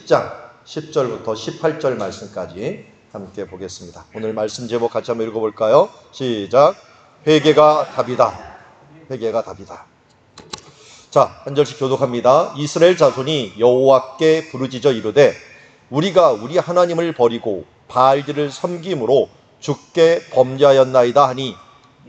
10장 10절부터 18절 말씀까지 함께 보겠습니다. 오늘 말씀 제목 같이 한번 읽어볼까요? 시작. 회개가 답이다. 회개가 답이다. 자, 한 절씩 교독합니다. 이스라엘 자손이 여호와께 부르짖어 이르되 우리가 우리 하나님을 버리고 바알들을 섬김으로 주께 범죄하였나이다 하니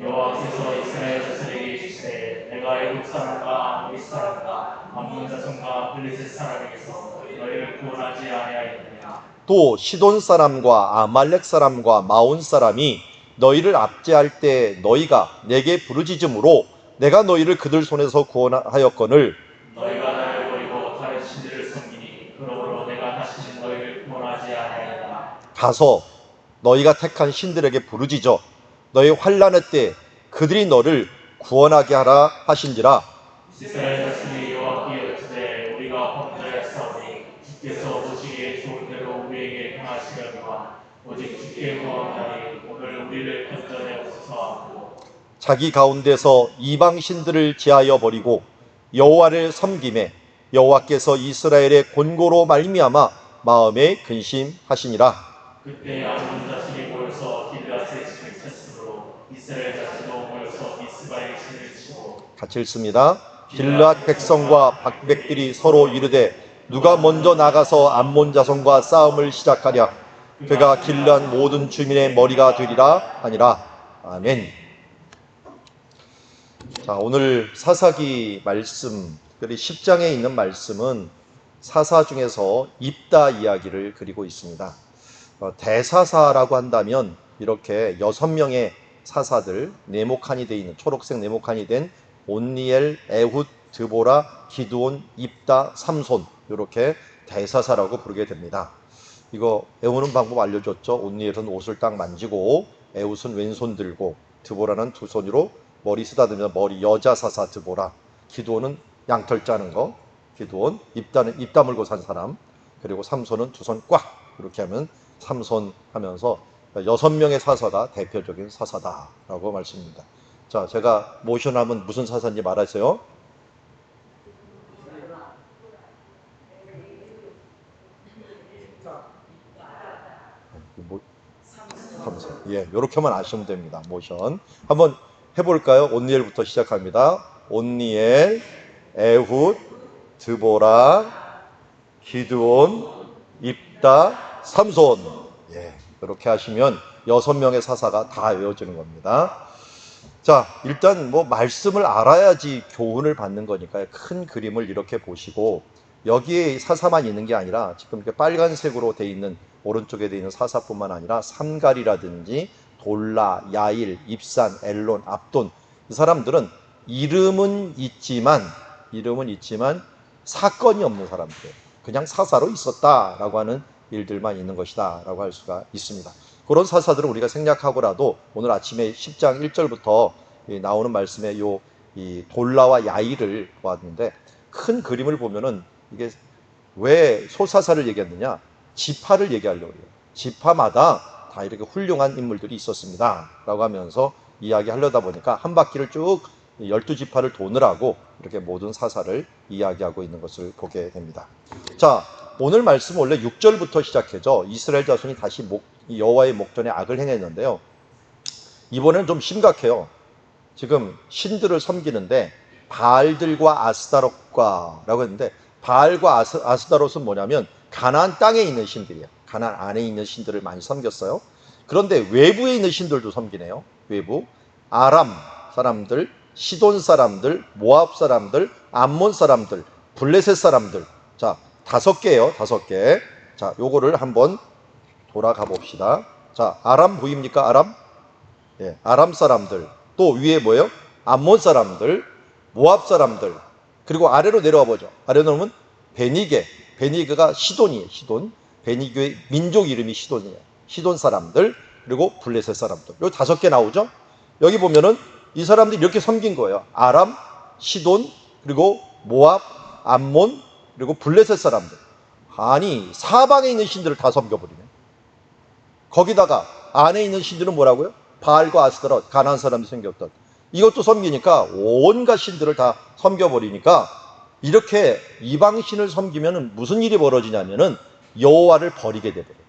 여호와께서 이스라엘 자손에게 이르시되 내가 애굽 사람과 아모리 사람과 암몬 자손과 블레셋 사람에게서 너희를 구원하지 아니하였느냐. 또 시돈 사람과 아말렉 사람과 마온 사람이 너희를 압제할 때 너희가 내게 부르짖음으로 내가 너희를 그들 손에서 구원하였거늘 너희가 나를 버리고 다른 신들을 섬기니 그러므로 내가 다시는 너희를 구원하지 아니하였다. 가서 너희가 택한 신들에게 부르짖어 너희 환난의 때 그들이 너를 구원하게 하라 하신지라. 이스라엘 자손이 여호와께 이르되 우리가 범죄하였사오니 주께서 보시기에 좋은 대로 우리에게 행하시려니와 오직 주께 구원하니 오늘 우리를 건져내옵소서 하고 자기 가운데서 이방 신들을 제하여 버리고 여호와를 섬김에 여호와께서 이스라엘의 권고로 말미암아 마음에 근심하시니라. 그때 암몬 자손이 모여서 길르앗의 신을 쳤으므로 이스라엘 자손도 모여서 미스바의 신을 치고. 같이 읽습니다. 길르앗 백성과 박백들이 서로 이르되 누가 먼저 나가서 암몬 자손과 싸움을 시작하랴. 그가 길르앗 모든 주민의 머리가 되리라 하니라. 아멘. 자, 오늘 사사기 말씀, 특별히 10장에 있는 말씀은 사사 중에서 입다 이야기를 그리고 있습니다. 대사사라고 한다면 이렇게 6명의 사사들, 네모칸이 되어 있는 초록색 네모칸이 된 온니엘, 에훗, 드보라, 기드온, 입다, 삼손, 이렇게 대사사라고 부르게 됩니다. 이거 외우는 방법 알려줬죠. 온니엘은 옷을 딱 만지고 에훗은 왼손 들고 드보라는 두 손으로 머리 쓰다듬으면 머리, 여자 사사 드보라. 기드온은 양털 짜는 거, 기드온. 입다는 입 다물고 산 사람. 그리고 삼손은 두 손 꽉 이렇게 하면 삼손 하면서 6명의 사사가 대표적인 사사다라고 말씀입니다. 자, 제가 모션하면 무슨 사사인지 말하세요. 삼손. 예, 이렇게만 아시면 됩니다. 모션. 한번 해볼까요? 온니엘부터 시작합니다. 온니엘, 에훗, 드보라, 기드온, 입다, 삼손. 예, 이렇게 하시면 6명의 사사가 다 외워지는 겁니다. 자, 일단 뭐 말씀을 알아야지 교훈을 받는 거니까요. 큰 그림을 이렇게 보시고 여기에 사사만 있는 게 아니라 지금 이렇게 빨간색으로 돼 있는 오른쪽에 돼 있는 사사뿐만 아니라 삼갈이라든지 돌라, 야일, 입산, 엘론, 압돈, 이 사람들은 이름은 있지만 사건이 없는 사람들이에요. 그냥 사사로 있었다라고 하는 일들만 있는 것이다 라고 할 수가 있습니다. 그런 사사들은 우리가 생략하고라도 오늘 아침에 10장 1절부터 나오는 말씀에 이 돌라와 야일을 보았는데 큰 그림을 보면은 이게 왜 소사사를 얘기했느냐? 지파를 얘기하려고 해요. 지파마다 다 이렇게 훌륭한 인물들이 있었습니다 라고 하면서 이야기하려다 보니까 한 바퀴를 쭉 12지파를 도느라고 이렇게 모든 사사를 이야기하고 있는 것을 보게 됩니다. 자, 오늘 말씀은 원래 6절부터 시작해서 이스라엘 자손이 다시 여호와의 목전에 악을 행했는데요. 이번에는 좀 심각해요. 지금 신들을 섬기는데 바알들과 아스타롯과라고 했는데 바알과 아스타롯은 뭐냐면 가나안 땅에 있는 신들이에요. 가나안 안에 있는 신들을 많이 섬겼어요. 그런데 외부에 있는 신들도 섬기네요. 외부. 아람 사람들, 시돈 사람들, 모압 사람들, 암몬 사람들, 블레셋 사람들. 자, 5개예요. 5개. 자, 요거를 한번 돌아가 봅시다. 자, 아람 보입니까? 아람? 예, 아람 사람들. 또 위에 뭐예요? 암몬 사람들, 모압 사람들. 그리고 아래로 내려와 보죠. 아래로 오면 베니게가 시돈이에요. 시돈. 베니게의 민족 이름이 시돈이에요. 시돈 사람들, 그리고 블레셋 사람들. 요 5개 나오죠? 여기 보면은 이 사람들이 이렇게 섬긴 거예요. 아람, 시돈, 그리고 모압, 암몬, 그리고 블레셋 사람들. 아니, 사방에 있는 신들을 다 섬겨버리네. 거기다가 안에 있는 신들은 뭐라고요? 바알과 아스타롯, 가나안 사람이 섬겼던. 이것도 섬기니까 온갖 신들을 다 섬겨버리니까 이렇게 이방신을 섬기면 무슨 일이 벌어지냐면은 여호와를 버리게 되버려요.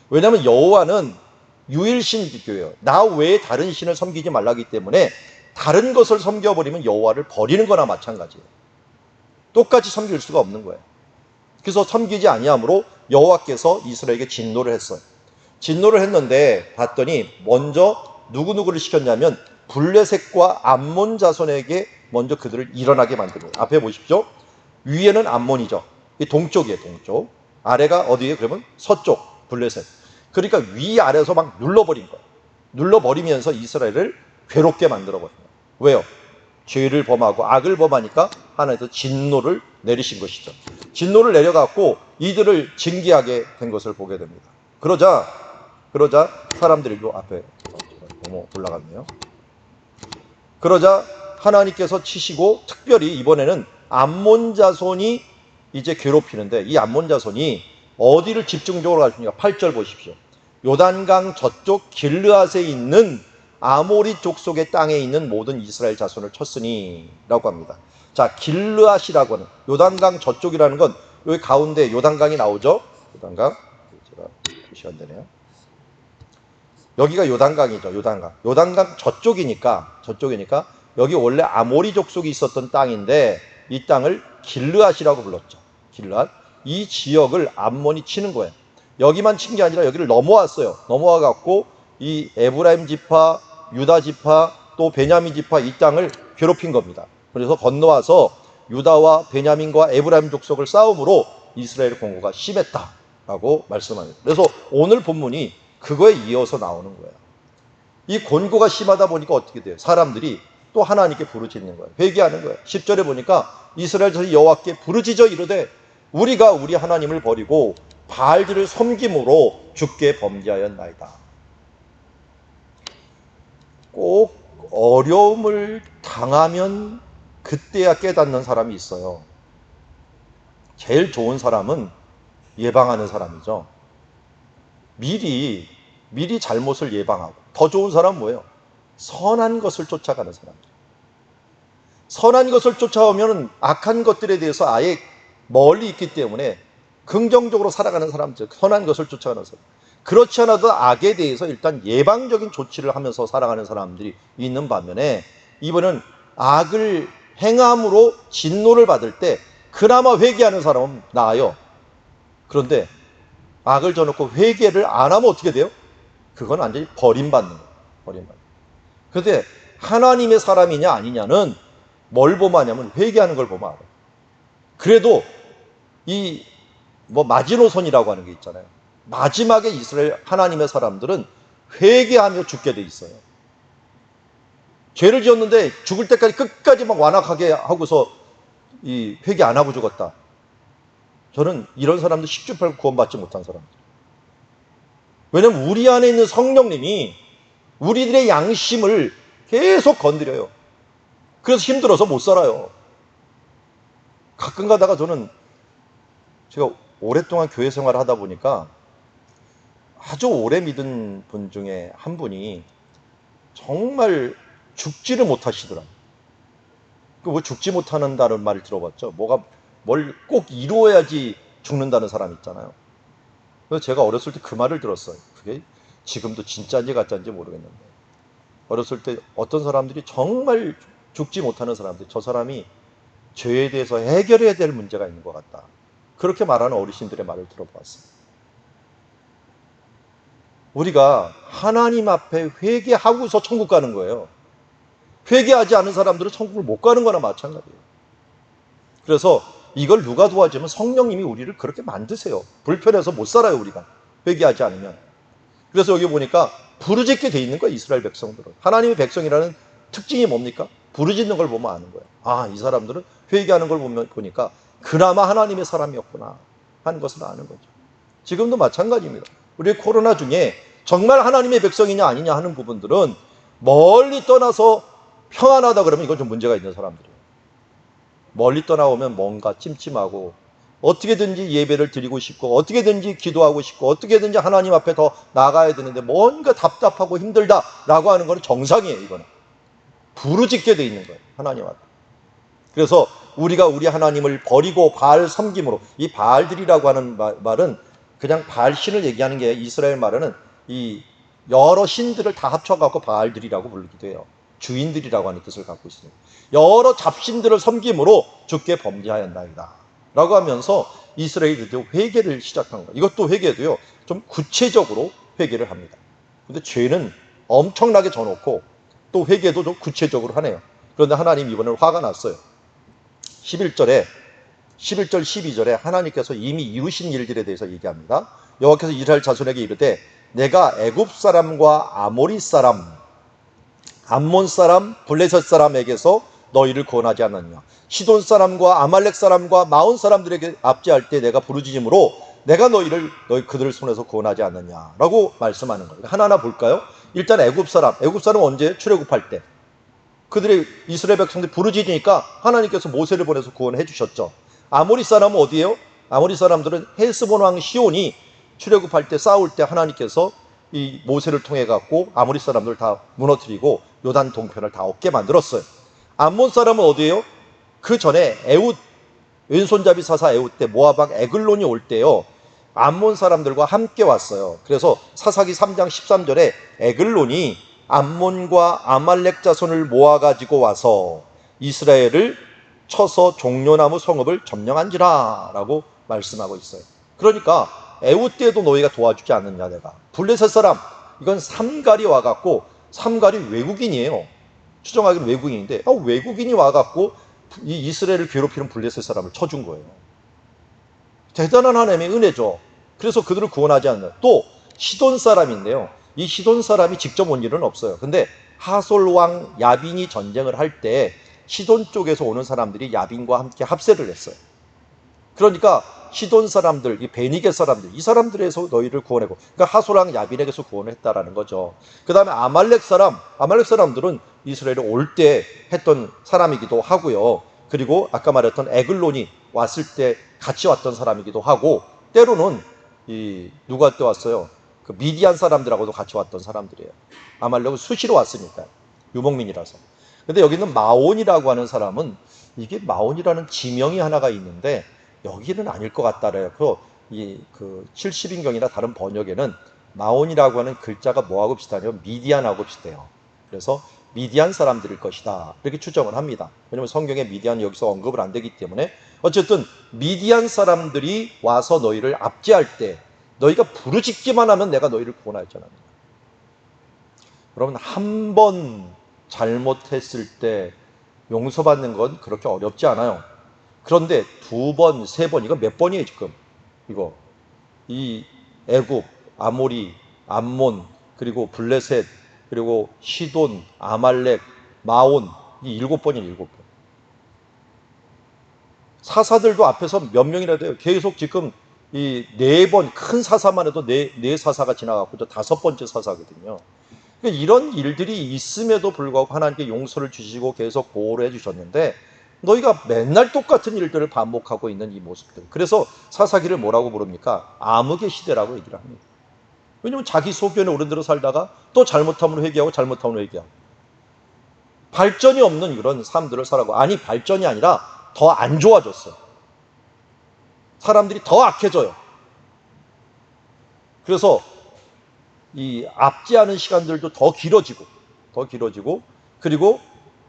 왜냐하면 여호와는 유일신교예요. 나 외에 다른 신을 섬기지 말라기 때문에 다른 것을 섬겨버리면 여호와를 버리는 거나 마찬가지예요. 똑같이 섬길 수가 없는 거예요. 그래서 섬기지 아니함으로 여호와께서 이스라엘에게 진노를 했어요. 진노를 했는데 봤더니 먼저 누구누구를 시켰냐면 블레셋과 암몬 자손에게 먼저 그들을 일어나게 만든 거예요. 앞에 보십시오. 위에는 암몬이죠. 이 동쪽이에요, 동쪽. 아래가 어디예요? 그러면 서쪽, 블레셋. 그러니까 위아래에서 막 눌러버린 거예요. 눌러버리면서 이스라엘을 괴롭게 만들어버린 거예요. 왜요? 죄를 범하고 악을 범하니까 하나님께서 진노를 내리신 것이죠. 진노를 내려갖고 이들을 징계하게 된 것을 보게 됩니다. 그러자 사람들이 앞에 너무 올라갔네요. 그러자 하나님께서 치시고 특별히 이번에는 암몬 자손이 이제 괴롭히는데 이 암몬 자손이 어디를 집중적으로 가십니까? 8절 보십시오. 요단강 저쪽 길르앗에 있는 아모리 족속의 땅에 있는 모든 이스라엘 자손을 쳤으니 라고 합니다. 자, 길르앗이라고 하는 요단강 저쪽이라는 건 여기 가운데 요단강이 나오죠. 요단강 제가 표시가 안 되네요. 여기가 요단강이죠. 요단강 저쪽이니까 여기 원래 아모리 족속이 있었던 땅인데 이 땅을 길르앗이라고 불렀죠. 길르앗. 이 지역을 암몬이 치는 거예요. 여기만 친 게 아니라 여기를 넘어왔어요. 넘어와 갖고 이 에브라임 지파, 유다 지파, 또 베냐민 지파 이 땅을 괴롭힌 겁니다. 그래서 건너와서 유다와 베냐민과 에브라임 족속을 싸움으로 이스라엘 공고가 심했다라고 말씀합니다. 그래서 오늘 본문이 그거에 이어서 나오는 거예요. 이 권고가 심하다 보니까 어떻게 돼요? 사람들이 또 하나님께 부르짖는 거예요. 회개하는 거예요. 10절에 보니까 이스라엘 자손이 여호와께 부르짖어 이르되 우리가 우리 하나님을 버리고 바알들을 섬김으로 주께 범죄하였나이다. 꼭 어려움을 당하면 그때야 깨닫는 사람이 있어요. 제일 좋은 사람은 예방하는 사람이죠. 미리 잘못을 예방하고, 더 좋은 사람은 뭐예요? 선한 것을 쫓아가는 사람들. 선한 것을 쫓아오면 악한 것들에 대해서 아예 멀리 있기 때문에 긍정적으로 살아가는 사람들, 선한 것을 쫓아가는 사람. 그렇지 않아도 악에 대해서 일단 예방적인 조치를 하면서 살아가는 사람들이 있는 반면에 이번은 악을 행함으로 진노를 받을 때 그나마 회개하는 사람은 나아요. 그런데 악을 져놓고 회개를 안 하면 어떻게 돼요? 그건 완전히 버림받는 거예요. 버림받는 거예요. 그런데 하나님의 사람이냐 아니냐는 뭘 보면 하냐면 회개하는 걸 보면 알아요. 그래도 이 마지노선이라고 하는 게 있잖아요. 마지막에 이스라엘 하나님의 사람들은 회개하며 죽게 돼 있어요. 죄를 지었는데 죽을 때까지 끝까지 막 완악하게 하고서 이 회개 안 하고 죽었다. 저는 이런 사람들 10주 8구 구원받지 못한 사람들. 왜냐면 우리 안에 있는 성령님이 우리들의 양심을 계속 건드려요. 그래서 힘들어서 못 살아요. 가끔 가다가 제가 오랫동안 교회 생활을 하다 보니까 아주 오래 믿은 분 중에 한 분이 정말 죽지를 못하시더라고요. 뭐 죽지 못하는다는 말을 들어봤죠. 뭘 꼭 이루어야지 죽는다는 사람 있잖아요. 그래서 제가 어렸을 때 그 말을 들었어요. 그게 지금도 진짜인지 가짜인지 모르겠는데 어렸을 때 어떤 사람들이 정말 죽지 못하는 사람들, 저 사람이 죄에 대해서 해결해야 될 문제가 있는 것 같다. 그렇게 말하는 어르신들의 말을 들어보았습니다. 우리가 하나님 앞에 회개하고서 천국 가는 거예요. 회개하지 않은 사람들은 천국을 못 가는 거나 마찬가지예요. 그래서 이걸 누가 도와주면 성령님이 우리를 그렇게 만드세요. 불편해서 못 살아요, 우리가. 회개하지 않으면. 그래서 여기 보니까 부르짖게 돼 있는 거예요, 이스라엘 백성들은. 하나님의 백성이라는 특징이 뭡니까? 부르짖는 걸 보면 아는 거예요. 아, 이 사람들은 회개하는 걸 보니까 그나마 하나님의 사람이었구나 하는 것을 아는 거죠. 지금도 마찬가지입니다. 우리 코로나 중에 정말 하나님의 백성이냐 아니냐 하는 부분들은 멀리 떠나서 평안하다 그러면 이건 좀 문제가 있는 사람들이에요. 멀리 떠나오면 뭔가 찜찜하고 어떻게든지 예배를 드리고 싶고 어떻게든지 기도하고 싶고 어떻게든지 하나님 앞에 더 나가야 되는데 뭔가 답답하고 힘들다라고 하는 건 정상이에요. 이거는 부르짖게 돼 있는 거예요, 하나님 앞에. 그래서 우리가 우리 하나님을 버리고 바알 섬김으로, 이 바알들이라고 하는 말은 그냥 바알 신을 얘기하는 게 이스라엘 말에는 이 여러 신들을 다 합쳐갖고 바알들이라고 부르기도 해요. 주인들이라고 하는 뜻을 갖고 있습니다. 여러 잡신들을 섬김으로 주께 범죄하였나이다 라고 하면서 이스라엘들도 회개를 시작한 거예요. 이것도 회개도요, 좀 구체적으로 회개를 합니다. 근데 죄는 엄청나게 져놓고 또 회개도 좀 구체적으로 하네요. 그런데 하나님 이번에 화가 났어요. 11절 12절에 하나님께서 이미 이루신 일들에 대해서 얘기합니다. 여호와께서 이스라엘 자손에게 이르되 내가 애굽 사람과 아모리 사람, 암몬 사람, 블레셋 사람에게서 너희를 구원하지 않았냐. 시돈 사람과 아말렉 사람과 마온 사람들에게 압제할 때 내가 부르짖음으로 내가 너희 그들을 손에서 구원하지 않느냐라고 말씀하는 거예요. 하나하나 볼까요? 일단 애굽 사람 언제? 출애굽할 때 그들의 이스라엘 백성들이 부르짖으니까 하나님께서 모세를 보내서 구원해 주셨죠. 아모리 사람은 어디예요? 아모리 사람들은 헤스본 왕 시온이 출애굽할 때 싸울 때 하나님께서 이 모세를 통해 갖고 아모리 사람들을 다 무너뜨리고 요단 동편을 다 얻게 만들었어요. 암몬 사람은 어디예요? 그 전에 에훗, 왼손잡이 사사 에훗 때 모압 왕 에글론이 올 때요, 암몬 사람들과 함께 왔어요. 그래서 사사기 3장 13절에 에글론이 암몬과 아말렉 자손을 모아가지고 와서 이스라엘을 쳐서 종려나무 성읍을 점령한지라 라고 말씀하고 있어요. 그러니까 에훗 때도 너희가 도와주지 않느냐. 내가 블레셋 사람, 이건 삼갈이 와갖고, 삼갈이 외국인이에요. 추정하기는 외국인인데 외국인이 와갖고 이 이스라엘을 괴롭히는 블레셋 사람을 쳐준 거예요. 대단한 하나님의 은혜죠. 그래서 그들을 구원하지 않는. 또 시돈 사람인데요, 이 시돈 사람이 직접 온 일은 없어요. 근데 하솔 왕 야빈이 전쟁을 할 때 시돈 쪽에서 오는 사람들이 야빈과 함께 합세를 했어요. 그러니까 시돈 사람들, 이 베니게 사람들, 이 사람들에서 너희를 구원하고, 그러니까 하솔 왕 야빈에게서 구원을 했다라는 거죠. 그 다음에 아말렉 사람들은 이스라엘에 올 때 했던 사람이기도 하고요. 그리고 아까 말했던 에글론이 왔을 때 같이 왔던 사람이기도 하고, 때로는 누가 또 왔어요? 그 미디안 사람들하고도 같이 왔던 사람들이에요. 아말렉은 수시로 왔으니까, 유목민이라서. 근데 여기 있는 마온이라고 하는 사람은, 이게 마온이라는 지명이 하나가 있는데 여기는 아닐 것 같다래요. 그 70인경이나 다른 번역에는 마온이라고 하는 글자가 뭐하고 비슷하냐면 미디안하고 비슷해요. 그래서 미디안 사람들일 것이다 이렇게 추정을 합니다. 왜냐하면 성경에 미디안 여기서 언급을 안 되기 때문에. 어쨌든 미디안 사람들이 와서 너희를 압제할 때 너희가 부르짖기만 하면 내가 너희를 구원하였잖아. 여러분, 한 번 잘못했을 때 용서받는 건 그렇게 어렵지 않아요. 그런데 두 번, 세 번, 이거 몇 번이에요 지금? 이 애굽, 아모리, 암몬, 그리고 블레셋, 그리고 시돈, 아말렉, 마온, 이 7번이에요. 7번. 사사들도 앞에서 몇 명이라도 해요. 계속 지금 이 4번, 큰 사사만 해도 네 사사가 지나갔고, 저 5번째 사사거든요. 그러니까 이런 일들이 있음에도 불구하고 하나님께 용서를 주시고 계속 보호를 해주셨는데, 너희가 맨날 똑같은 일들을 반복하고 있는 이 모습들. 그래서 사사기를 뭐라고 부릅니까? 암흑의 시대라고 얘기를 합니다. 왜냐면 자기 소견에 오른대로 살다가 또 잘못하면 회개하고 잘못하면 회개하고, 발전이 없는 이런 삶들을 살아가고, 아니 발전이 아니라 더 안 좋아졌어요. 사람들이 더 악해져요. 그래서 이 압제하는 시간들도 더 길어지고, 그리고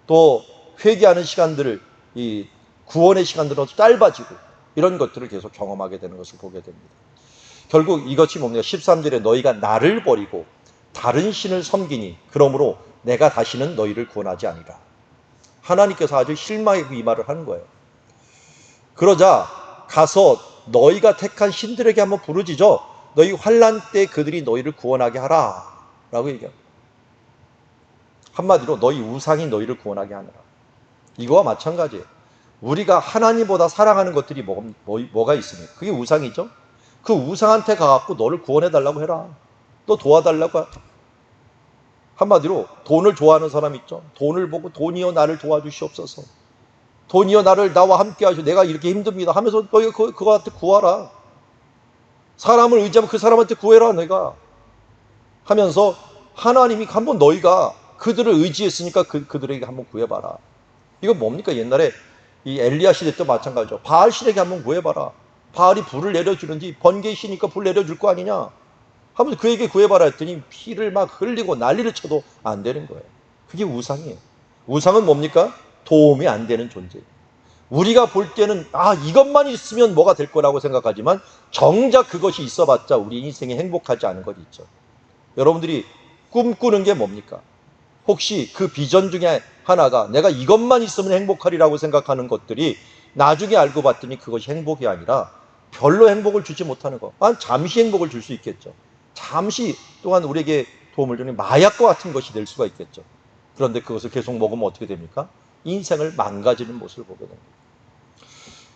또 회개하는 시간들을, 이 구원의 시간들은 짧아지고, 이런 것들을 계속 경험하게 되는 것을 보게 됩니다. 결국 이것이 뭡니까? 13절에 너희가 나를 버리고 다른 신을 섬기니 그러므로 내가 다시는 너희를 구원하지 아니라. 하나님께서 아주 실망하고 이 말을 하는 거예요. 그러자 가서 너희가 택한 신들에게 한번 부르짖어 너희 환난 때 그들이 너희를 구원하게 하라 라고 얘기합니다. 한마디로 너희 우상이 너희를 구원하게 하느라. 이거와 마찬가지예요. 우리가 하나님보다 사랑하는 것들이 뭐가 있습니까? 그게 우상이죠. 그 우상한테 가갖고 너를 구원해달라고 해라. 또 도와달라고. 한마디로 돈을 좋아하는 사람 있죠. 돈을 보고 돈이여 나를 도와주시옵소서. 돈이여 나와 함께 하시오. 내가 이렇게 힘듭니다 하면서 너희가 그거한테 구하라. 사람을 의지하면 그 사람한테 구해라 내가 하면서, 하나님이 한번 너희가 그들을 의지했으니까 그들에게 한번 구해봐라. 이거 뭡니까? 옛날에 이 엘리야 시대 때 마찬가지죠. 바알 신에게 한번 구해봐라. 바알이 불을 내려주는지 번개 신이니까 불 내려줄 거 아니냐 하면서 그에게 구해봐라 했더니 피를 막 흘리고 난리를 쳐도 안 되는 거예요. 그게 우상이에요. 우상은 뭡니까? 도움이 안 되는 존재예요. 우리가 볼 때는 이것만 있으면 뭐가 될 거라고 생각하지만 정작 그것이 있어봤자 우리 인생에 행복하지 않은 것이 있죠. 여러분들이 꿈꾸는 게 뭡니까? 혹시 그 비전 중에 하나가 내가 이것만 있으면 행복하리라고 생각하는 것들이 나중에 알고 봤더니 그것이 행복이 아니라 별로 행복을 주지 못하는 것. 잠시 행복을 줄 수 있겠죠. 잠시 동안 우리에게 도움을 주는 마약과 같은 것이 될 수가 있겠죠. 그런데 그것을 계속 먹으면 어떻게 됩니까? 인생을 망가지는 모습을 보게 됩니다.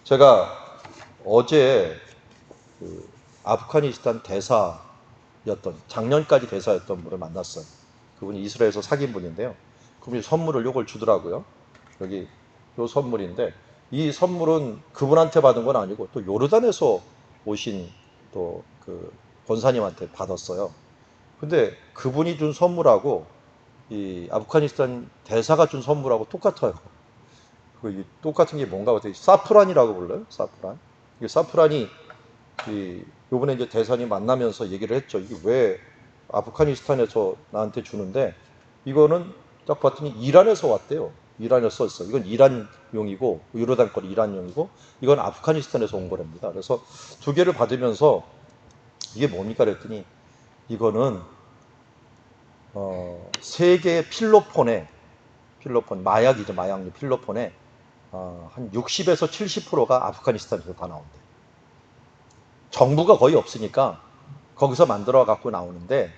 제가 어제 그 아프가니스탄 대사였던, 작년까지 대사였던 분을 만났어요. 그분이 이스라엘에서 사귄 분인데요. 그분이 선물을 요걸 주더라고요. 여기 요 선물인데, 이 선물은 그분한테 받은 건 아니고 또 요르단에서 오신 또 그 권사님한테 받았어요. 근데 그분이 준 선물하고 이 아프가니스탄 대사가 준 선물하고 똑같아요. 똑같은 게 뭔가 어떻게 사프란이라고 불러요? 사프란. 이 사프란이 요번에 이제 대사님 만나면서 얘기를 했죠. 이게 왜 아프가니스탄에서 나한테 주는데, 이거는 딱 봤더니 이란에서 왔대요. 이란에서 썼어. 이건 이란용이고, 요르단 건 이란용이고, 이건 아프가니스탄에서 온 거랍니다. 그래서 두 개를 받으면서 이게 뭡니까 그랬더니, 이거는 세계 필로폰, 마약이죠. 마약류 필로폰에 한 60에서 70%가 아프가니스탄에서 다 나온대. 정부가 거의 없으니까 거기서 만들어 갖고 나오는데,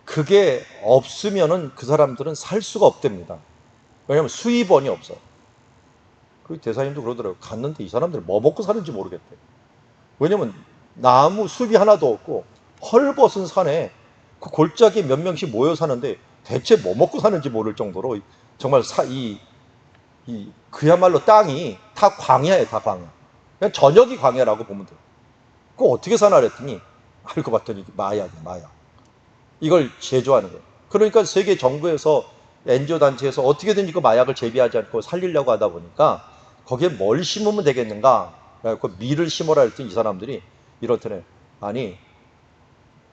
그게 없으면은 그 사람들은 살 수가 없답니다. 왜냐하면 수입원이 없어요. 그 대사님도 그러더라고요. 갔는데 이 사람들 뭐 먹고 사는지 모르겠대. 왜냐면 나무 숲이 하나도 없고 헐벗은 산에 그 골짜기에 몇 명씩 모여 사는데 대체 뭐 먹고 사는지 모를 정도로 정말 그야말로 땅이 다 광야예요. 다 광야. 그냥 전역이 광야라고 보면 돼요. 그거 어떻게 사나 그랬더니 알고 봤더니 마약이에요. 마약. 이걸 제조하는 거예요. 그러니까 세계 정부에서 NGO 단체에서 어떻게든 이거 마약을 재배하지 않고 살리려고 하다 보니까 거기에 뭘 심으면 되겠는가? 그래서 밀을 심어라 했더니 이 사람들이 이렇더래. 아니,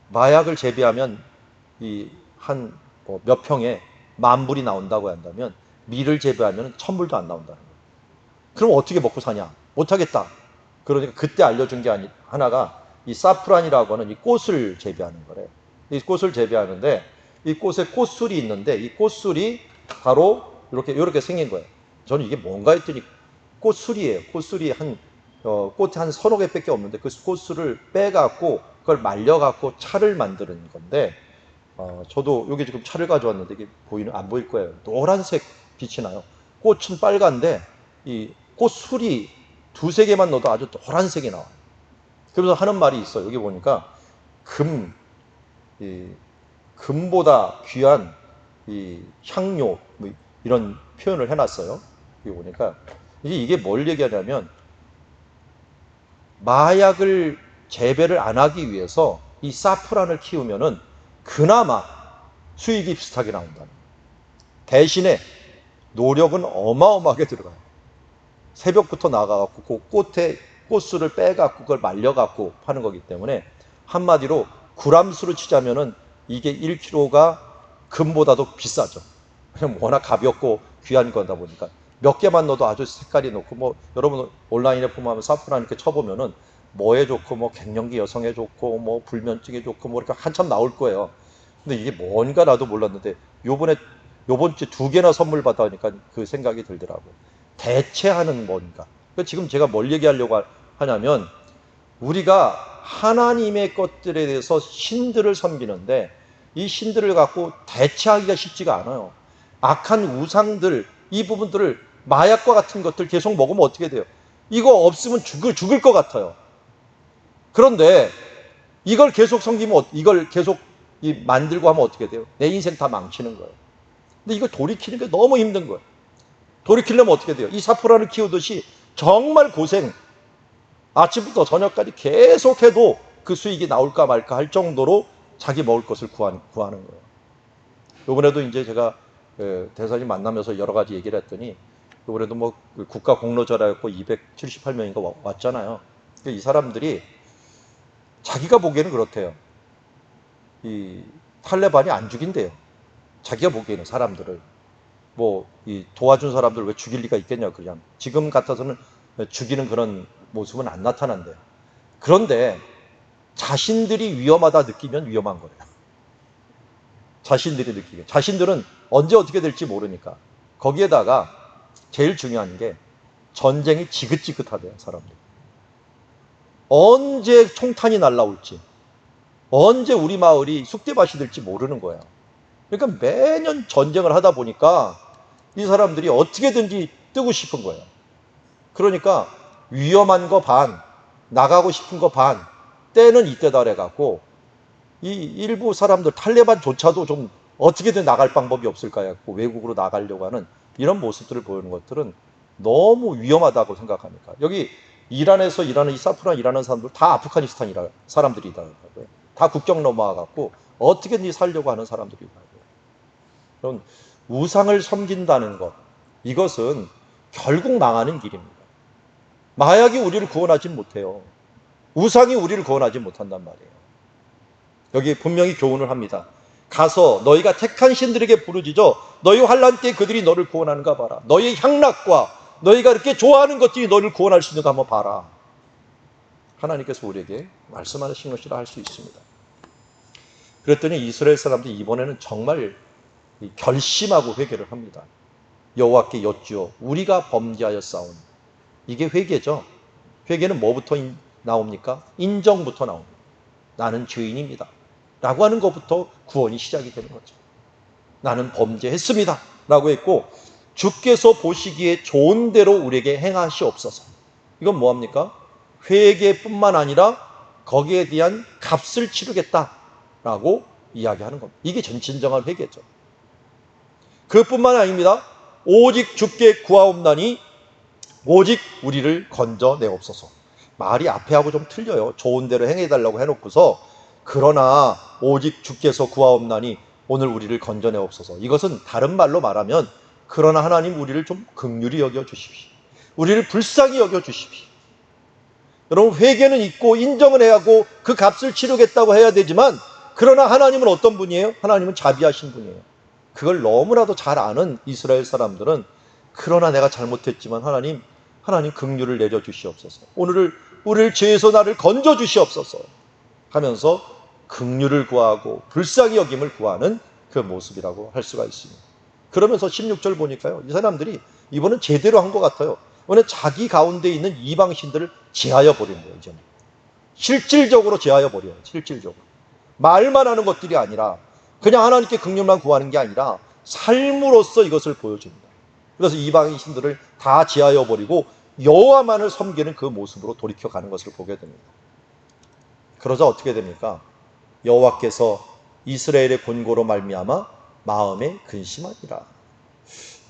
마약을 재배하면 몇 평에 10,000불이 나온다고 한다면 밀을 재배하면 1,000불도 안 나온다는 거예요. 그럼 어떻게 먹고 사냐? 못하겠다. 그러니까 그때 알려준 게 하나가 이 사프란이라고 하는 이 꽃을 재배하는 거래요. 이 꽃을 재배하는데 이 꽃에 꽃술이 있는데 이 꽃술이 바로 이렇게 생긴 거예요. 저는 이게 뭔가 했더니 꽃술이에요. 꽃술이 꽃이 한 서너 개밖에 없는데 그 꽃술을 빼갖고 그걸 말려갖고 차를 만드는 건데, 저도 여기 지금 차를 가져왔는데 이게 안 보일 거예요. 노란색 빛이 나요. 꽃은 빨간데 이 꽃술이 두세 개만 넣어도 아주 노란색이 나와요. 그러면서 하는 말이 있어요. 여기 보니까 금보다 귀한 이 향료 이런 표현을 해놨어요. 여기 보니까 이게 뭘 얘기하냐면, 마약을 재배를 안 하기 위해서 이 사프란을 키우면은 그나마 수익이 비슷하게 나온다는 거예요. 대신에 노력은 어마어마하게 들어가요. 새벽부터 나가갖고 그 꽃술을 빼갖고 그걸 말려갖고 파는 거기 때문에 한마디로 그람수로 치자면은 이게 1kg가 금보다도 비싸죠. 왜냐면 워낙 가볍고 귀한 거다 보니까 몇 개만 넣어도 아주 색깔이 좋고, 여러분 온라인에 보면 사프란 이렇게 쳐보면은 뭐에 좋고 갱년기 여성에 좋고 불면증에 좋고 이렇게 한참 나올 거예요. 근데 이게 뭔가 나도 몰랐는데 요번 주 2개나 선물 받아니까 그 생각이 들더라고요. 대체하는 뭔가. 지금 제가 뭘 얘기하려고 하냐면, 우리가 하나님의 것들에 대해서 신들을 섬기는데 이 신들을 갖고 대체하기가 쉽지가 않아요. 악한 우상들, 이 부분들을 마약과 같은 것들 계속 먹으면 어떻게 돼요? 이거 없으면 죽을 것 같아요. 그런데 이걸 계속 섬기면, 이걸 계속 만들고 하면 어떻게 돼요? 내 인생 다 망치는 거예요. 근데 이걸 돌이키는 게 너무 힘든 거예요. 돌이키려면 어떻게 돼요? 이 사프란을 키우듯이 정말 고생, 아침부터 저녁까지 계속해도 그 수익이 나올까 말까 할 정도로 자기 먹을 것을 구하는 거예요. 이번에도 이제 제가 대사님 만나면서 여러 가지 얘기를 했더니, 이번에도 뭐 국가 공로자라고 278명인가 왔잖아요. 이 사람들이 자기가 보기에는 그렇대요. 이 탈레반이 안 죽인대요. 자기가 보기에는 사람들을 이 도와준 사람들 왜 죽일 리가 있겠냐. 그냥 지금 같아서는 죽이는 그런 모습은 안 나타난대요. 그런데 자신들이 위험하다 느끼면 위험한 거예요. 자신들이 느끼게. 자신들은 언제 어떻게 될지 모르니까. 거기에다가 제일 중요한 게 전쟁이 지긋지긋하대요. 사람들. 언제 총탄이 날라올지, 언제 우리 마을이 쑥대밭이 될지 모르는 거예요. 그러니까 매년 전쟁을 하다 보니까 이 사람들이 어떻게든지 뜨고 싶은 거예요. 그러니까 위험한 거 반, 나가고 싶은 거 반, 때는 이때다 그래갖고 이 일부 사람들 탈레반조차도 좀 어떻게든 나갈 방법이 없을까 해갖고 외국으로 나가려고 하는 이런 모습들을 보이는 것들은 너무 위험하다고 생각하니까. 여기 이란에서 일하는 이 사프란 일하는 사람들 다 아프가니스탄 사람들이더라고요. 다 국경 넘어와갖고 어떻게든지 살려고 하는 사람들이더라고요. 그럼 우상을 섬긴다는 것, 이것은 결국 망하는 길입니다. 마약이 우리를 구원하지 못해요. 우상이 우리를 구원하지 못한단 말이에요. 여기 분명히 교훈을 합니다. 가서 너희가 택한 신들에게 부르짖어 너희 환난 때 그들이 너를 구원하는가 봐라. 너희의 향락과 너희가 이렇게 좋아하는 것들이 너를 구원할 수 있는가 한번 봐라. 하나님께서 우리에게 말씀하신 것이라 할 수 있습니다. 그랬더니 이스라엘 사람들이 이번에는 정말 결심하고 회개를 합니다. 여호와께 여쭈어 우리가 범죄하여 싸운. 이게 회개죠. 회개는 뭐부터 나옵니까? 인정부터 나옵니다. 나는 죄인입니다. 라고 하는 것부터 구원이 시작이 되는 거죠. 나는 범죄했습니다. 라고 했고 주께서 보시기에 좋은 대로 우리에게 행하시옵소서. 이건 뭐합니까? 회개뿐만 아니라 거기에 대한 값을 치르겠다라고 이야기하는 겁니다. 이게 진정한 회개죠. 그뿐만 아닙니다. 오직 주께 구하옵나니 오직 우리를 건져내옵소서. 말이 앞에하고 좀 틀려요. 좋은 대로 행해달라고 해놓고서 그러나 오직 주께서 구하옵나니 오늘 우리를 건져내옵소서. 이것은 다른 말로 말하면 그러나 하나님 우리를 좀 긍휼히 여겨주십시오. 우리를 불쌍히 여겨주십시오. 여러분 회개는 있고 인정을 해야 하고 그 값을 치르겠다고 해야 되지만 그러나 하나님은 어떤 분이에요? 하나님은 자비하신 분이에요. 그걸 너무나도 잘 아는 이스라엘 사람들은 그러나 내가 잘못했지만 하나님 긍휼을 내려주시옵소서. 오늘을 우리를 죄에서 나를 건져주시옵소서 하면서 긍휼을 구하고 불쌍히 여김을 구하는 그 모습이라고 할 수가 있습니다. 그러면서 16절 보니까요. 이 사람들이 이번엔 제대로 한 것 같아요. 오늘 자기 가운데 있는 이방신들을 제하여 버린 거예요. 이제는. 실질적으로 제하여 버려요. 실질적으로. 말만 하는 것들이 아니라 그냥 하나님께 긍휼만 구하는 게 아니라 삶으로서 이것을 보여줍니다. 그래서 이방인 신들을 다 제하여 버리고 여호와만을 섬기는 그 모습으로 돌이켜가는 것을 보게 됩니다. 그러자 어떻게 됩니까? 여호와께서 이스라엘의 권고로 말미암아 마음에 근심하니라.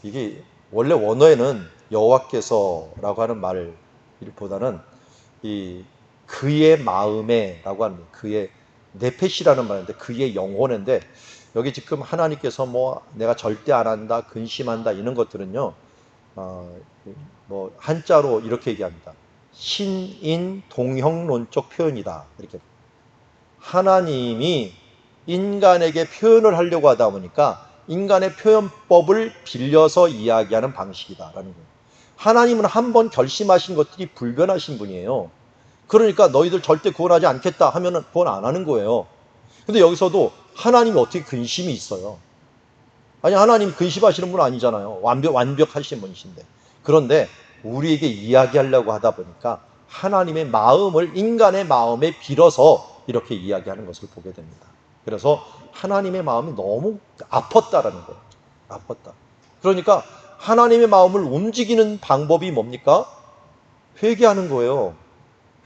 이게 원래 원어에는 여호와께서라고 하는 말보다는 이 그의 마음에라고 하는 그의 네페시라는 말인데 그의 영혼인데 여기 지금 하나님께서 내가 절대 안 한다, 근심한다 이런 것들은요, 한자로 이렇게 얘기합니다. 신인 동형론적 표현이다. 이렇게 하나님이 인간에게 표현을 하려고 하다 보니까 인간의 표현법을 빌려서 이야기하는 방식이다라는 거예요. 하나님은 한번 결심하신 것들이 불변하신 분이에요. 그러니까 너희들 절대 구원하지 않겠다 하면은 구원 안 하는 거예요. 근데 여기서도 하나님이 어떻게 근심이 있어요? 아니 하나님 근심하시는 분 아니잖아요. 완벽하신 분이신데. 그런데 우리에게 이야기하려고 하다 보니까 하나님의 마음을 인간의 마음에 빌어서 이렇게 이야기하는 것을 보게 됩니다. 그래서 하나님의 마음이 너무 아팠다라는 거예요. 아팠다. 그러니까 하나님의 마음을 움직이는 방법이 뭡니까? 회개하는 거예요.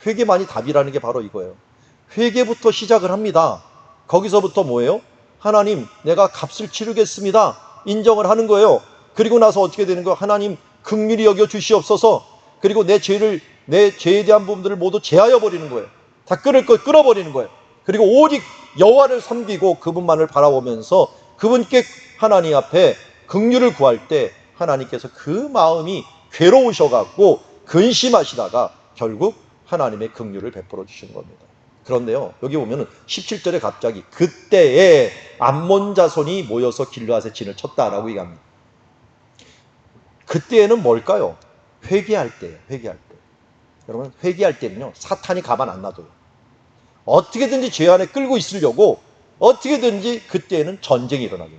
회개만이 답이라는 게 바로 이거예요. 회개부터 시작을 합니다. 거기서부터 뭐예요? 하나님, 내가 값을 치르겠습니다. 인정을 하는 거예요. 그리고 나서 어떻게 되는 거예요? 하나님, 긍휼히 여겨 주시옵소서. 그리고 내 죄에 대한 부분들을 모두 제하여 버리는 거예요. 다 끌어버리는 거예요. 그리고 오직 여호와를 섬기고 그분만을 바라보면서 그분께 하나님 앞에 긍휼을 구할 때 하나님께서 그 마음이 괴로우셔갖고 근심하시다가 결국 하나님의 긍휼을 베풀어 주시는 겁니다. 그런데요, 여기 보면은 17절에 갑자기 그때에 암몬 자손이 모여서 길르앗에 진을 쳤다라고 얘기합니다. 그때에는 뭘까요? 회개할 때예요. 회개할 때. 여러분, 회개할 때는요, 사탄이 가만 안 놔둬요. 어떻게든지 죄 안에 끌고 있으려고 어떻게든지 그때에는 전쟁이 일어나요.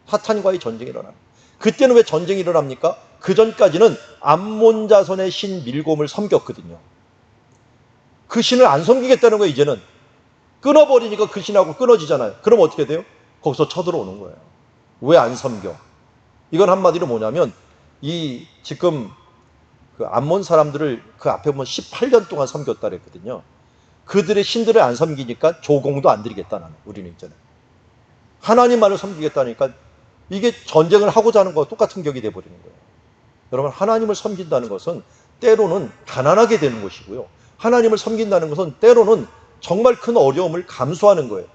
사탄과의 전쟁이 일어나요. 그때는 왜 전쟁이 일어납니까? 그 전까지는 암몬 자손의 신 밀곰을 섬겼거든요. 그 신을 안 섬기겠다는 거예요. 이제는 끊어버리니까 그 신하고 끊어지잖아요. 그럼 어떻게 돼요? 거기서 쳐들어오는 거예요. 왜 안 섬겨? 이건 한마디로 뭐냐면 이 지금 그 암몬 사람들을 그 앞에 보면 18년 동안 섬겼다 그랬거든요. 그들의 신들을 안 섬기니까 조공도 안 드리겠다. 나는 우리는 이제는 하나님만을 섬기겠다니까 이게 전쟁을 하고자 하는 거와 똑같은 격이 돼버리는 거예요. 여러분, 하나님을 섬긴다는 것은 때로는 가난하게 되는 것이고요, 하나님을 섬긴다는 것은 때로는 정말 큰 어려움을 감수하는 거예요.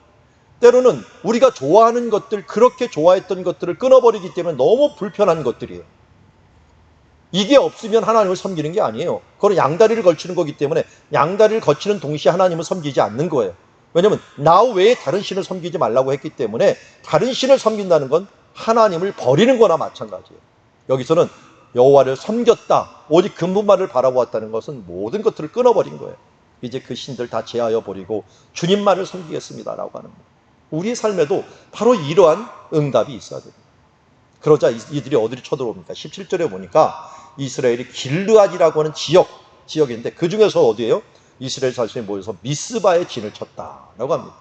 때로는 우리가 좋아하는 것들, 그렇게 좋아했던 것들을 끊어버리기 때문에 너무 불편한 것들이에요. 이게 없으면 하나님을 섬기는 게 아니에요. 그건 양다리를 걸치는 거기 때문에 양다리를 거치는 동시에 하나님을 섬기지 않는 거예요. 왜냐하면 나 외에 다른 신을 섬기지 말라고 했기 때문에 다른 신을 섬긴다는 건 하나님을 버리는 거나 마찬가지예요. 여기서는 여호와를 섬겼다, 오직 그분만을 바라보았다는 것은 모든 것들을 끊어버린 거예요. 이제 그 신들 다 제하여 버리고 주님만을 섬기겠습니다라고 하는 거예요. 우리의 삶에도 바로 이러한 응답이 있어야 됩니다. 그러자 이들이 어디로 쳐들어옵니까? 17절에 보니까 이스라엘이 길르앗이라고 하는 지역인데 그 중에서 어디예요? 이스라엘 자손이 모여서 미스바에 진을 쳤다라고 합니다.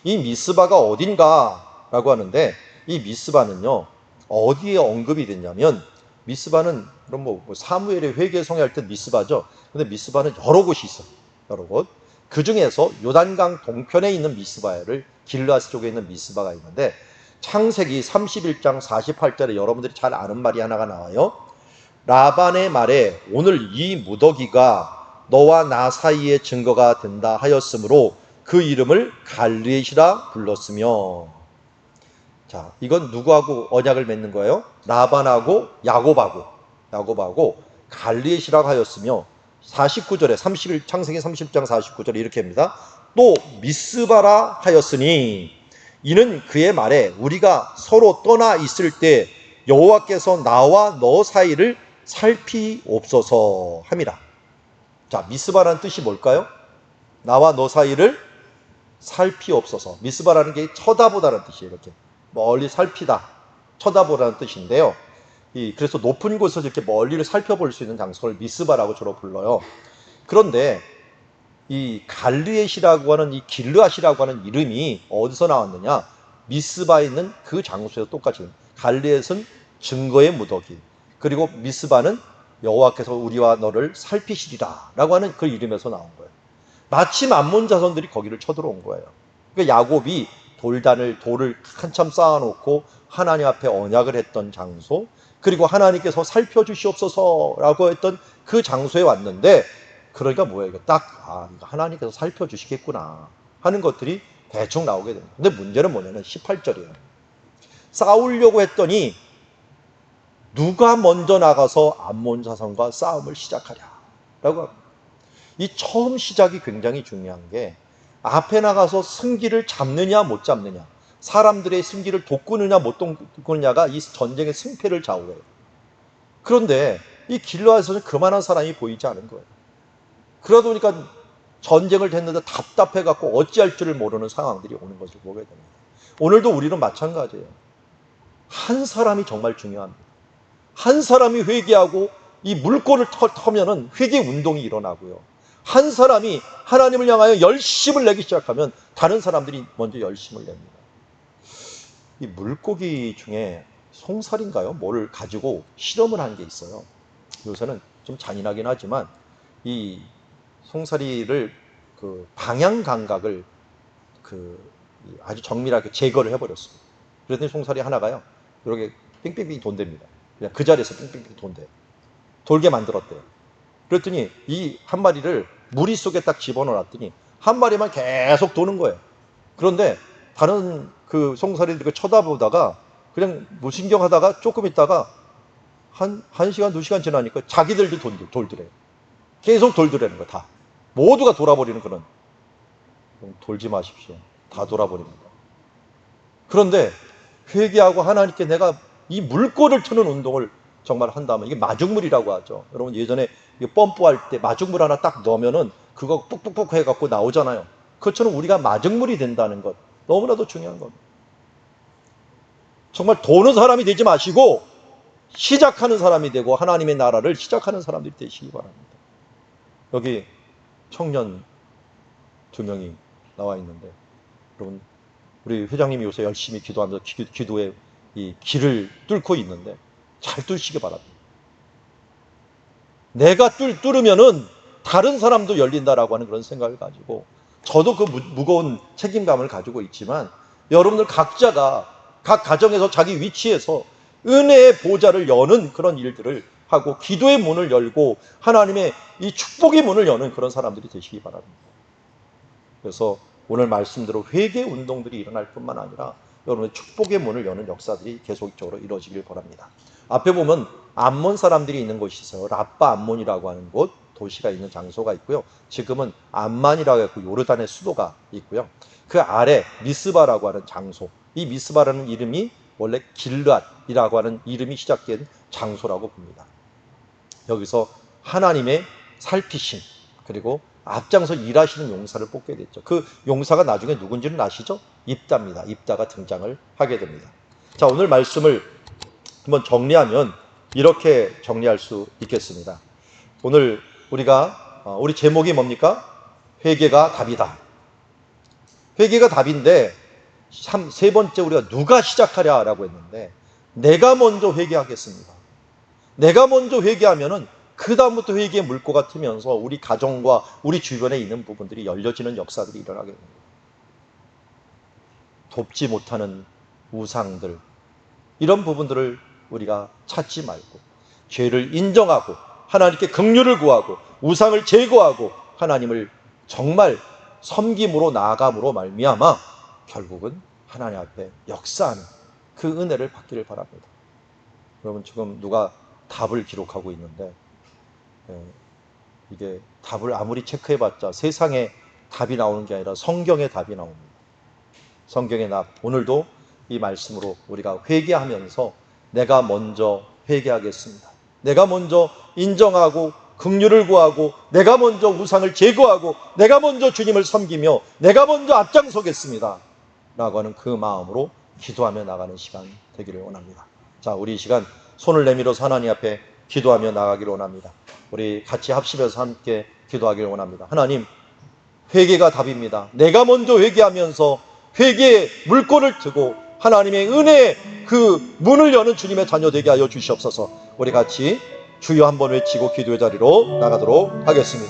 이 미스바가 어딘가라고 하는데 이 미스바는요, 어디에 언급이 됐냐면 미스바는 그럼 뭐 사무엘의 회개 성회할 때 미스바죠. 근데 미스바는 여러 곳이 있어요. 여러 곳. 그 중에서 요단강 동편에 있는 미스바를 길르앗 쪽에 있는 미스바가 있는데 창세기 31장 48절에 여러분들이 잘 아는 말이 하나가 나와요. 라반의 말에 오늘 이 무더기가 너와 나 사이의 증거가 된다 하였으므로 그 이름을 갈르엣이라 불렀으며. 자, 이건 누구하고 언약을 맺는 거예요? 라반하고 야곱하고 갈르엣이라고 하였으며 49절에 창세기 30장 49절에 이렇게 합니다. 또 미스바라 하였으니 이는 그의 말에 우리가 서로 떠나 있을 때 여호와께서 나와 너 사이를 살피옵소서 함이라. 자, 미스바라는 뜻이 뭘까요? 나와 너 사이를 살피옵소서. 미스바라는 게 쳐다보다라는 뜻이에요. 이렇게 멀리 살피다, 쳐다보라는 뜻인데요. 그래서 높은 곳에서 이렇게 멀리를 살펴볼 수 있는 장소를 미스바라고 주로 불러요. 그런데 이 갈르엣이라고 하는 이 길르앗이라고 하는 이름이 어디서 나왔느냐? 미스바에 있는 그 장소에서 똑같이 갈르엣은 증거의 무더기, 그리고 미스바는 여호와께서 우리와 너를 살피시리라 라고 하는 그 이름에서 나온 거예요. 마침 암몬 자손들이 거기를 쳐들어온 거예요. 그러니까 야곱이 돌을 한참 쌓아놓고 하나님 앞에 언약을 했던 장소, 그리고 하나님께서 살펴주시옵소서라고 했던 그 장소에 왔는데, 그러니까 뭐예요? 이거 이거 하나님께서 살펴주시겠구나 하는 것들이 대충 나오게 됩니다. 근데 문제는 뭐냐면 18절이에요. 싸우려고 했더니 누가 먼저 나가서 암몬 자손과 싸움을 시작하랴 라고 합니다. 이 처음 시작이 굉장히 중요한 게 앞에 나가서 승기를 잡느냐 못 잡느냐, 사람들의 승기를 돋구느냐 못 돋구느냐가 이 전쟁의 승패를 좌우해요. 그런데 이 길르앗에서는 그만한 사람이 보이지 않은 거예요. 그러다 보니까 전쟁을 했는데 답답해갖고 어찌할 줄을 모르는 상황들이 오는 것을 보게 됩니다. 오늘도 우리는 마찬가지예요. 한 사람이 정말 중요합니다. 한 사람이 회개하고 이 물꼬를 터면은 회개 운동이 일어나고요. 한 사람이 하나님을 향하여 열심을 내기 시작하면 다른 사람들이 먼저 열심을 냅니다. 이 물고기 중에 송사리인가요? 뭐를 가지고 실험을 한 게 있어요. 요새는 좀 잔인하긴 하지만 이 송사리를 그 방향 감각을 아주 정밀하게 제거를 해버렸습니다. 그랬더니 송사리 하나가요, 이렇게 빙빙빙 돈답니다. 그냥 그 자리에서 빙빙빙 돈대요. 돌게 만들었대요. 그랬더니 이 한 마리를 무리 속에 딱 집어넣었더니 한 마리만 계속 도는 거예요. 그런데 다른 그 송사리들을 쳐다보다가 그냥 무신경하다가 조금 있다가 한 시간, 2시간 지나니까 자기들도 돌더래요. 계속 돌더라는 거 다. 모두가 돌아버리는 그런. 돌지 마십시오. 다 돌아버립니다. 그런데 회개하고 하나님께 내가 이 물꼬를 트는 운동을 정말 한다면, 이게 마중물이라고 하죠. 여러분 예전에 펌프할 때 마중물 하나 딱 넣으면은 그거 뿍뿍뿍 해갖고 나오잖아요. 그것처럼 우리가 마중물이 된다는 것, 너무나도 중요한 겁니다. 정말 도는 사람이 되지 마시고 시작하는 사람이 되고 하나님의 나라를 시작하는 사람들이 되시기 바랍니다. 여기 청년 2명이 나와 있는데, 여러분 우리 회장님이 요새 열심히 기도하면서 기도의 이 길을 뚫고 있는데 잘 뚫시기 바랍니다. 내가 뚫으면은 다른 사람도 열린다라고 하는 그런 생각을 가지고, 저도 그 무거운 책임감을 가지고 있지만, 여러분들 각자가 각 가정에서 자기 위치에서 은혜의 보좌를 여는 그런 일들을 하고 기도의 문을 열고 하나님의 이 축복의 문을 여는 그런 사람들이 되시기 바랍니다. 그래서 오늘 말씀대로 회개 운동들이 일어날 뿐만 아니라 여러분의 축복의 문을 여는 역사들이 계속적으로 이루어지길 바랍니다. 앞에 보면 암몬 사람들이 있는 곳이 있어요. 라빠 암몬이라고 하는 곳, 도시가 있는 장소가 있고요. 지금은 암만이라고 해서 요르단의 수도가 있고요. 그 아래 미스바라고 하는 장소, 이 미스바라는 이름이 원래 길앗이라고 하는 이름이 시작된 장소라고 봅니다. 여기서 하나님의 살피심, 그리고 앞장서 일하시는 용사를 뽑게 됐죠. 그 용사가 나중에 누군지는 아시죠? 입다입니다. 입다가 등장을 하게 됩니다. 자, 오늘 말씀을 한번 정리하면 이렇게 정리할 수 있겠습니다. 오늘 우리 제목이 뭡니까? 회개가 답이다. 회개가 답인데, 세 번째 우리가 누가 시작하랴라고 했는데, 내가 먼저 회개하겠습니다. 내가 먼저 회개하면은 그 다음부터 회개의 물꼬가 트면서 우리 가정과 우리 주변에 있는 부분들이 열려지는 역사들이 일어나게 됩니다. 돕지 못하는 우상들, 이런 부분들을 우리가 찾지 말고 죄를 인정하고 하나님께 긍휼을 구하고 우상을 제거하고 하나님을 정말 섬김으로 나아감으로 말미암아 결국은 하나님 앞에 역사하는 그 은혜를 받기를 바랍니다. 여러분, 지금 누가 답을 기록하고 있는데, 이게 답을 아무리 체크해봤자 세상에 답이 나오는 게 아니라 성경의 답이 나옵니다. 성경의 답, 오늘도 이 말씀으로 우리가 회개하면서 내가 먼저 회개하겠습니다. 내가 먼저 인정하고 긍휼을 구하고 내가 먼저 우상을 제거하고 내가 먼저 주님을 섬기며 내가 먼저 앞장서겠습니다 라고 하는 그 마음으로 기도하며 나가는 시간 되기를 원합니다. 자, 우리 이 시간 손을 내밀어서 하나님 앞에 기도하며 나가기를 원합니다. 우리 같이 합심해서 함께 기도하기를 원합니다. 하나님, 회개가 답입니다. 내가 먼저 회개하면서 회개의 물꼬를 트고 하나님의 은혜의 그 문을 여는 주님의 자녀 되게 하여 주시옵소서. 우리 같이 주여 한번 외치고 기도의 자리로 나가도록 하겠습니다.